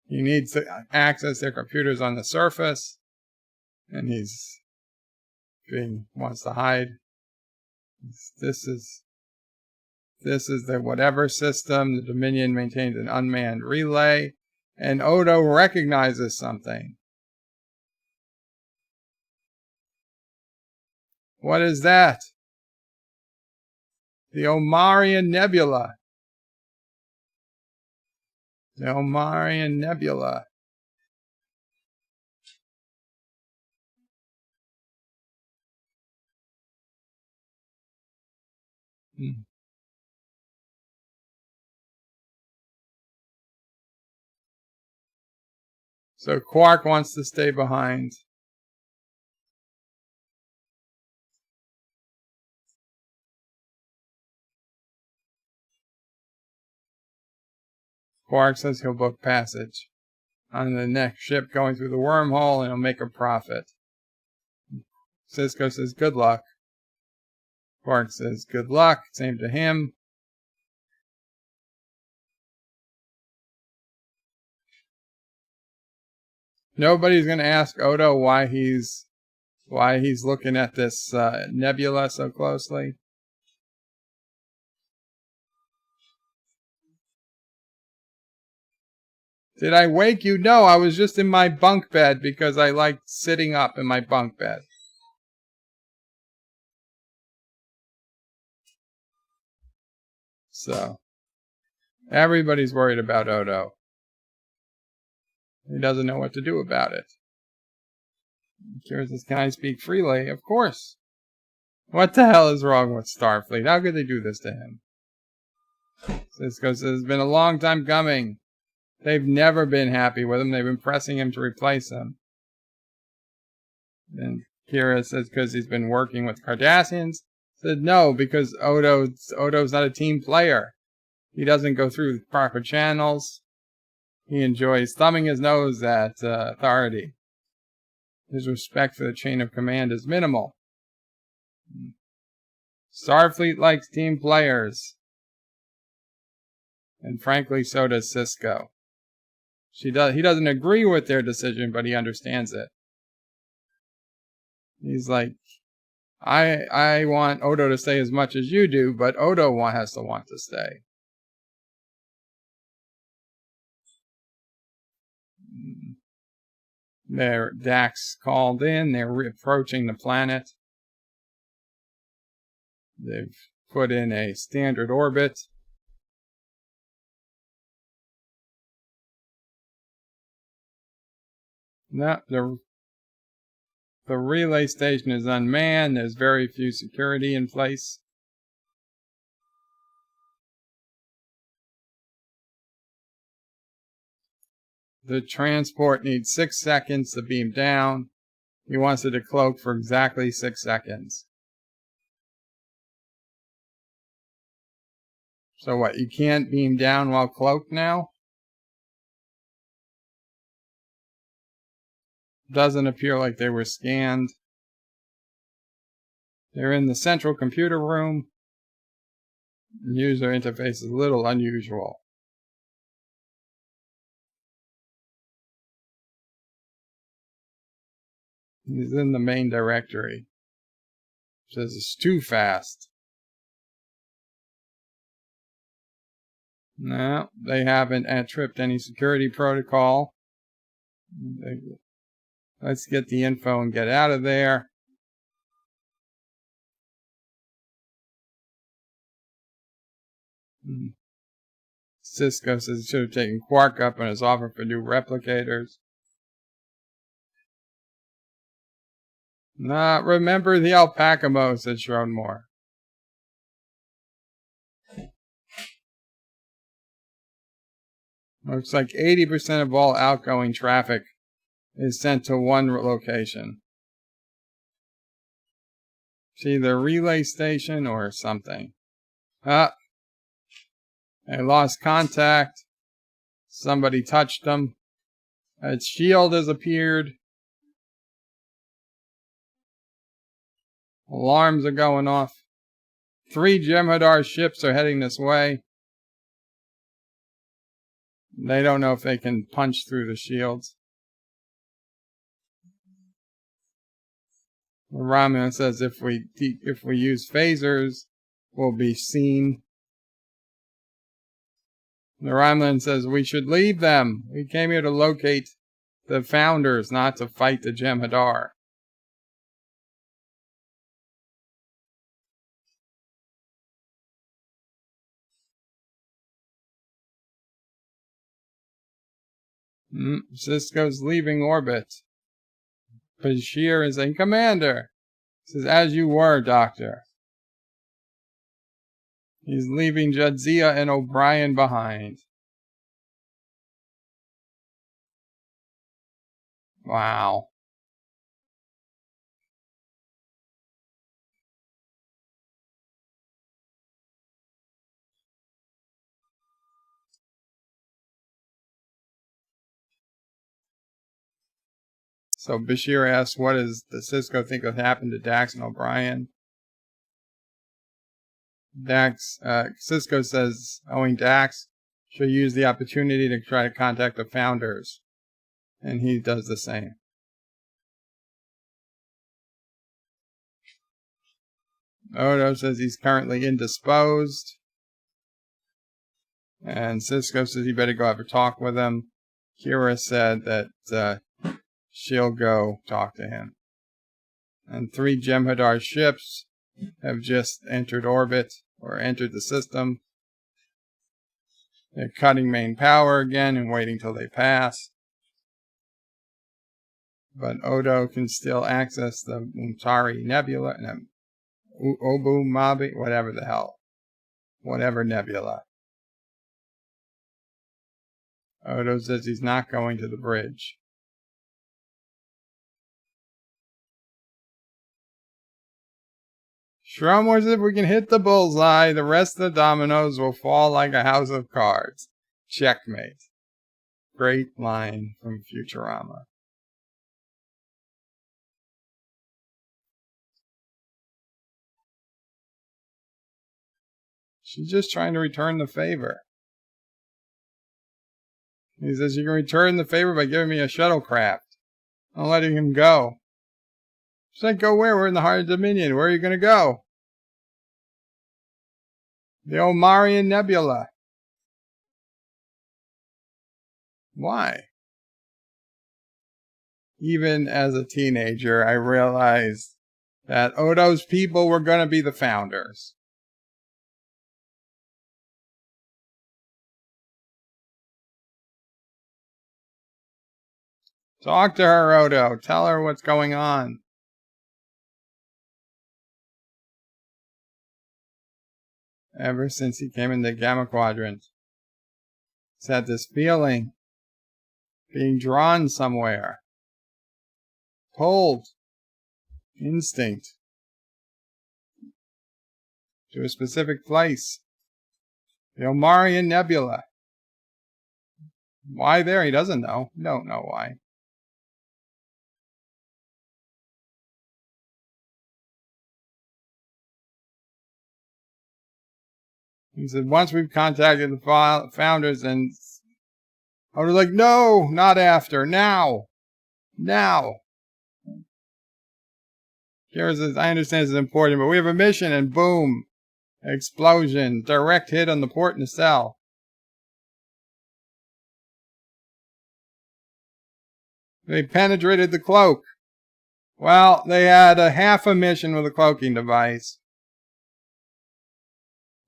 He needs to access their computers on the surface, and wants to hide. This is the whatever system. The Dominion maintains an unmanned relay, and Odo recognizes something. What is that? The Omarian Nebula. The Omarian Nebula. So Quark wants to stay behind. Quark says he'll book passage on the next ship going through the wormhole and he'll make a profit. Sisko says good luck. Quark says good luck. Same to him. Nobody's going to ask Odo why he's looking at this nebula so closely. Did I wake you? No, I was just in my bunk bed because I liked sitting up in my bunk bed. So, everybody's worried about Odo. He doesn't know what to do about it. Kira says, can I speak freely? Of course. What the hell is wrong with Starfleet? How could they do this to him? Sisko says it's been a long time coming. They've never been happy with him. They've been pressing him to replace him. And Kira says because he's been working with Cardassians. Said no, because Odo's not a team player. He doesn't go through the proper channels. He enjoys thumbing his nose at authority. His respect for the chain of command is minimal. Starfleet likes team players. And frankly, so does Sisko. He doesn't agree with their decision, but he understands it. He's like, I want Odo to stay as much as you do, but Odo has to want to stay. Dax called in. They're approaching the planet. They've put in a standard orbit. No, the relay station is unmanned. There's very few security in place. The transport needs 6 seconds to beam down. He wants it to cloak for exactly 6 seconds. So what, you can't beam down while cloaked now? Doesn't appear like they were scanned. They're in the central computer room. User interface is a little unusual. He's in the main directory. It says it's too fast. No, they haven't tripped any security protocol. Let's get the info and get out of there. Sisko says he should have taken Quark up on his offer for new replicators. Nah, remember the alpaca mo, said Schroenmore. Looks like 80% of all outgoing traffic is sent to one location. It's either a relay station or something. They lost contact. Somebody touched them. Its shield has appeared. Alarms are going off. 3 Jem-Hadar ships are heading this way. They don't know if they can punch through the shields. Romulan says if we use phasers, we'll be seen. The Romulan says we should leave them. We came here to locate the founders, not to fight the Jem-Hadar. Sisko's leaving orbit. Bashir is a commander. He says, as you were, Doctor. He's leaving Jadzia and O'Brien behind. Wow. So Bashir asks, what does Sisko think will happen to Dax and O'Brien? Sisko says, owing Dax, she'll use the opportunity to try to contact the founders. And he does the same. Odo says he's currently indisposed. And Sisko says you better go have a talk with him. Kira said that she'll go talk to him. And 3 Jem-Hadar ships have just entered orbit, or entered the system. They're cutting main power again and waiting till they pass. But Odo can still access the Untari Nebula, Obu Mabi, whatever the hell. Whatever nebula. Odo says he's not going to the bridge. Shrum wonders if we can hit the bullseye, the rest of the dominoes will fall like a house of cards. Checkmate. Great line from Futurama. She's just trying to return the favor. He says, you can return the favor by giving me a shuttlecraft. I'm letting him go. She's like, go where? We're in the heart of Dominion. Where are you going to go? The Omarian Nebula. Why? Even as a teenager, I realized that Odo's people were going to be the founders. Talk to her, Odo. Tell her what's going on. Ever since he came in the Gamma Quadrant, he's had this feeling, being drawn somewhere, pulled, instinct, to a specific place. The Omarian Nebula. Why there? He doesn't know. He don't know why. He said, once we've contacted the founders, and I was like, no, not after, now. Now. Kira says, I understand this is important, but we have a mission, and boom. Explosion. Direct hit on the port nacelle. They penetrated the cloak. Well, they had a half a mission with a cloaking device.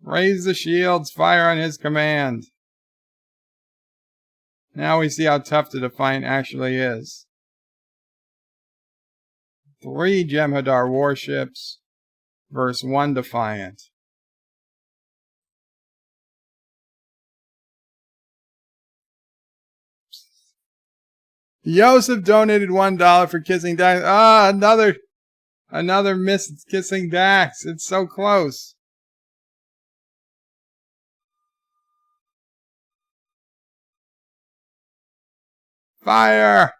Raise the shields, fire on his command. Now we see how tough the Defiant actually is. 3 Jem-Hadar warships versus 1 Defiant. Yosef donated $1 for kissing Dax. Ah, another missed kissing Dax. It's so close. Fire!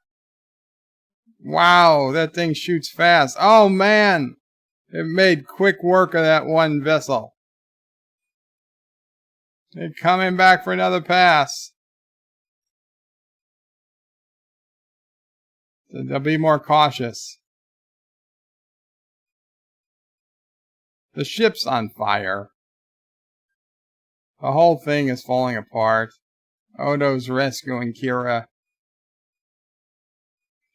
Wow, that thing shoots fast. Oh man, it made quick work of that one vessel. They're coming back for another pass. So they'll be more cautious. The ship's on fire. The whole thing is falling apart. Odo's rescuing Kira.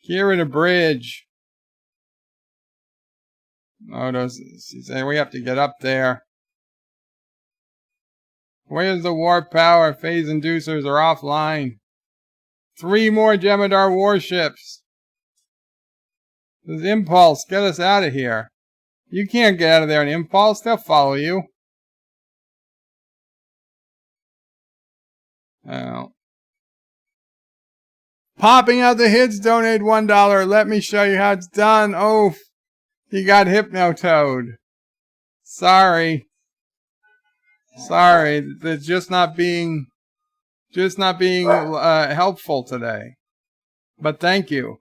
Kira to bridge. Odo's saying we have to get up there. Where's the warp power? Phase inducers are offline. 3 more Jem-Hadar warships. This Impulse, get us out of here. You can't get out of there in Impulse, they'll follow you. Oh. Popping out the hits, donate $1. Let me show you how it's done. Oh, he got Hypnotoad. Sorry. Sorry, it's just not being helpful today. But thank you.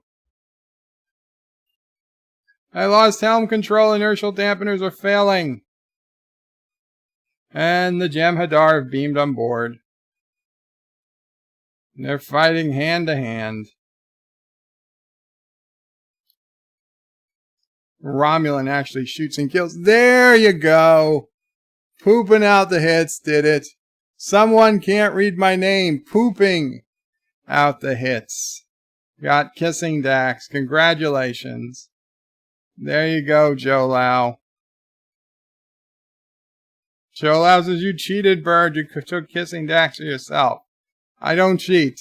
I lost helm control. Inertial dampeners are failing. And the Jem-Hadar have beamed on board. They're fighting hand to hand. Romulan actually shoots and kills. There you go. Pooping out the hits did it. Someone can't read my name. Pooping out the hits. Got kissing Dax. Congratulations. There you go, Joe Lau. Joe Lau says, you cheated, bird. You took kissing Dax for yourself. I don't cheat.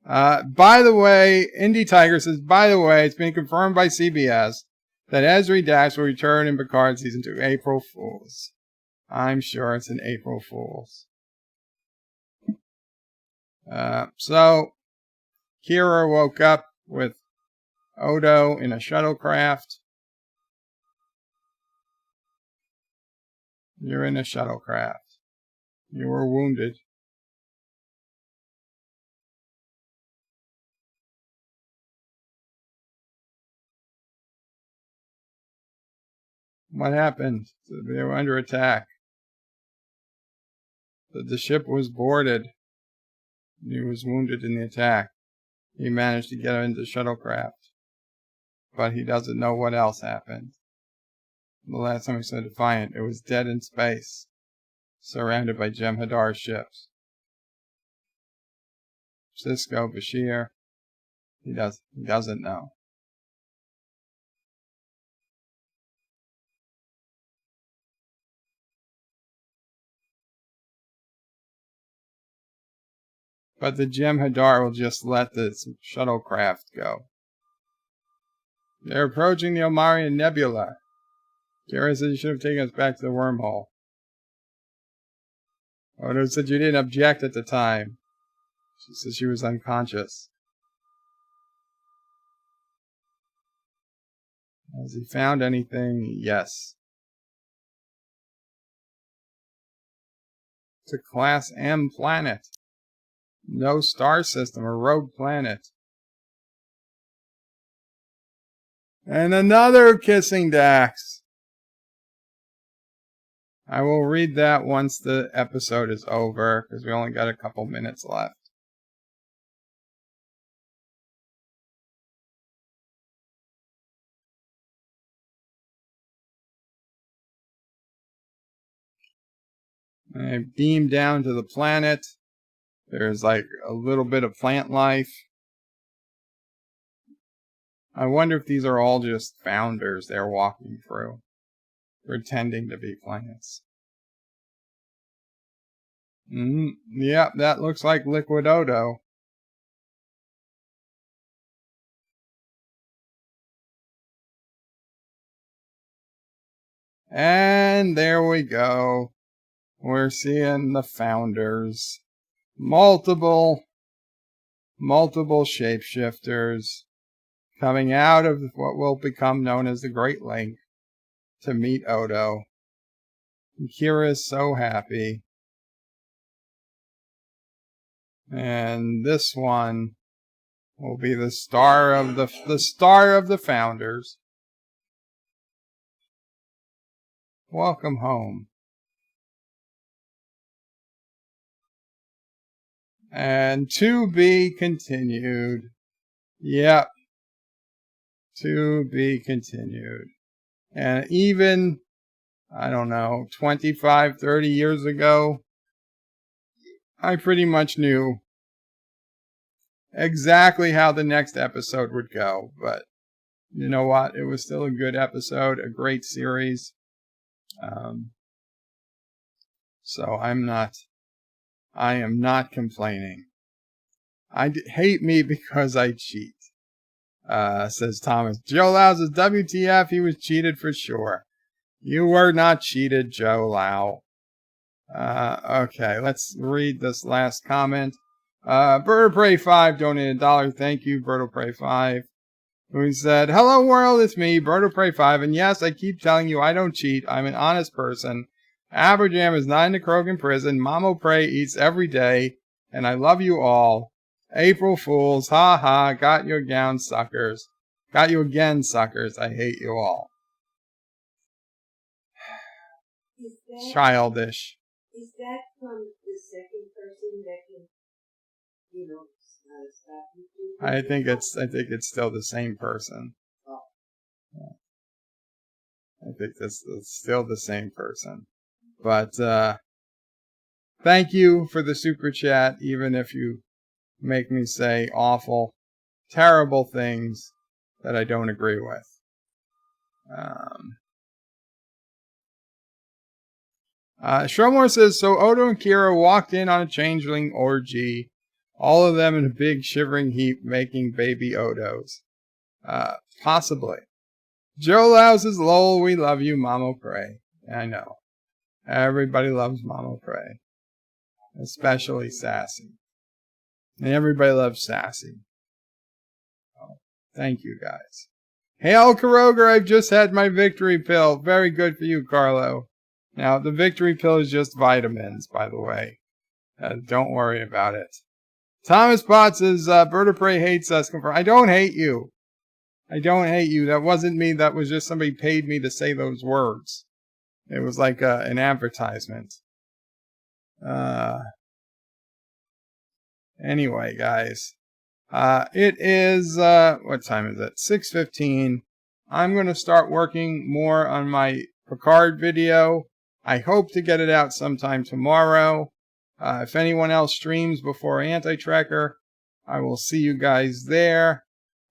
By the way, Indie Tiger says, by the way, it's been confirmed by CBS that Ezri Dax will return in Picard Season 2. April Fools. I'm sure it's an April Fools. So Kira woke up with Odo in a shuttlecraft. You're in a shuttlecraft. You were wounded. What happened? They were under attack. The ship was boarded. He was wounded in the attack. He managed to get into shuttlecraft. But he doesn't know what else happened. The last time he saw Defiant, it was dead in space, surrounded by Jem-Hadar ships. Sisko, Bashir, he doesn't know. But the Jem-Hadar will just let the shuttlecraft go. They're approaching the Omarian Nebula. Kira said you should have taken us back to the wormhole. Odo said you didn't object at the time. She said she was unconscious. Has he found anything? Yes. It's a Class M planet. No star system, a rogue planet. And another kissing Dax. I will read that once the episode is over, because we only got a couple minutes left. I beam down to the planet. There's like a little bit of plant life. I wonder if these are all just founders they're walking through, pretending to be plants. Yep, that looks like Liquid Odo. And there we go. We're seeing the founders. Multiple shapeshifters coming out of what will become known as the Great Link to meet Odo. And Kira is so happy. And this one will be the star of the founders. Welcome home. And to be continued. Yep. To be continued. And even, I don't know, 25, 30 years ago, I pretty much knew exactly how the next episode would go. But you know what? It was still a good episode, a great series. So I am not complaining. Hate me because I cheat, says Thomas. Joe Lau says, WTF, he was cheated for sure. You were not cheated, Joe Lau. Okay, let's read this last comment. Bird of Prey 5 donated $1. Thank you, Bird of Prey 5. Who said, hello world, it's me, Bird of Prey 5, and yes, I keep telling you I don't cheat. I'm an honest person. Aberjam is not in the Krogan prison. Mamo Prey eats every day, and I love you all. April Fools, ha ha, got you again, suckers. Got you again, suckers. I hate you all. Childish. Is that from the second person that can, stop you? I think it's still the same person. Oh. I think it's still the same person. But thank you for the super chat, even if you make me say awful, terrible things that I don't agree with. Shromore says, so Odo and Kira walked in on a changeling orgy, all of them in a big shivering heap making baby Odos. Possibly. Joe Lau says, lol, we love you, Mamo Prey. I know. Everybody loves Mamo Prey. Especially Sassy. And everybody loves Sassy. Oh, thank you, guys. Hail, Karoger, I've just had my victory pill. Very good for you, Carlo. Now, the victory pill is just vitamins, by the way. Don't worry about it. Thomas Bott says, Bird of Prey hates us. I don't hate you. I don't hate you. That wasn't me. That was just somebody paid me to say those words. It was like an advertisement. Anyway, guys. It is, what time is it? 6:15. I'm going to start working more on my Picard video. I hope to get it out sometime tomorrow. If anyone else streams before Anti-Tracker, I will see you guys there.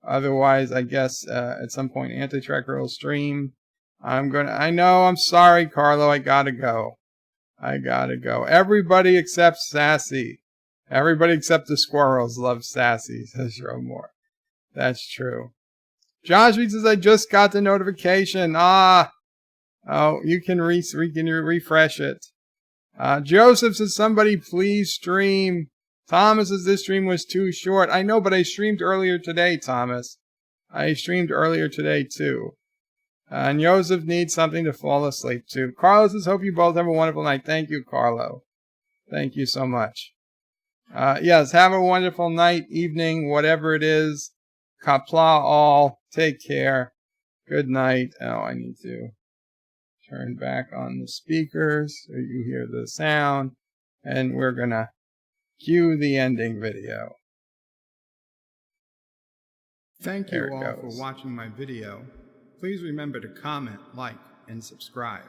Otherwise, I guess at some point Anti-Tracker will stream. I know, I'm sorry, Carlo, I gotta go. Everybody except Sassy. Everybody except the squirrels love Sassy, says Romore. That's true. Josh says, I just got the notification. Oh, you can refresh it. Joseph says, somebody please stream. Thomas says, this stream was too short. I know, but I streamed earlier today, Thomas. I streamed earlier today, too. And Joseph needs something to fall asleep to. Carlos says, hope you both have a wonderful night. Thank you, Carlo. Thank you so much. Yes, have a wonderful night, evening, whatever it is. Qapla all. Take care. Good night. Oh, I need to turn back on the speakers so you hear the sound. And we're going to cue the ending video. Thank you all for watching my video. Please remember to comment, like, and subscribe.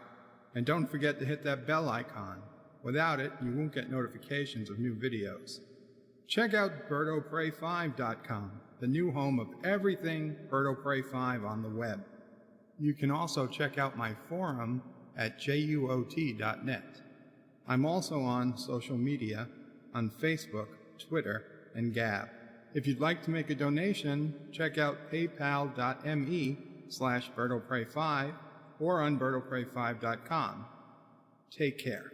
And don't forget to hit that bell icon. Without it, you won't get notifications of new videos. Check out BirdOPrey5.com, the new home of everything Bird of Prey 5 on the web. You can also check out my forum at juot.net. I'm also on social media, on Facebook, Twitter, and Gab. If you'd like to make a donation, check out paypal.me/BirdOPrey5 or on BirdOPrey5.com. Take care.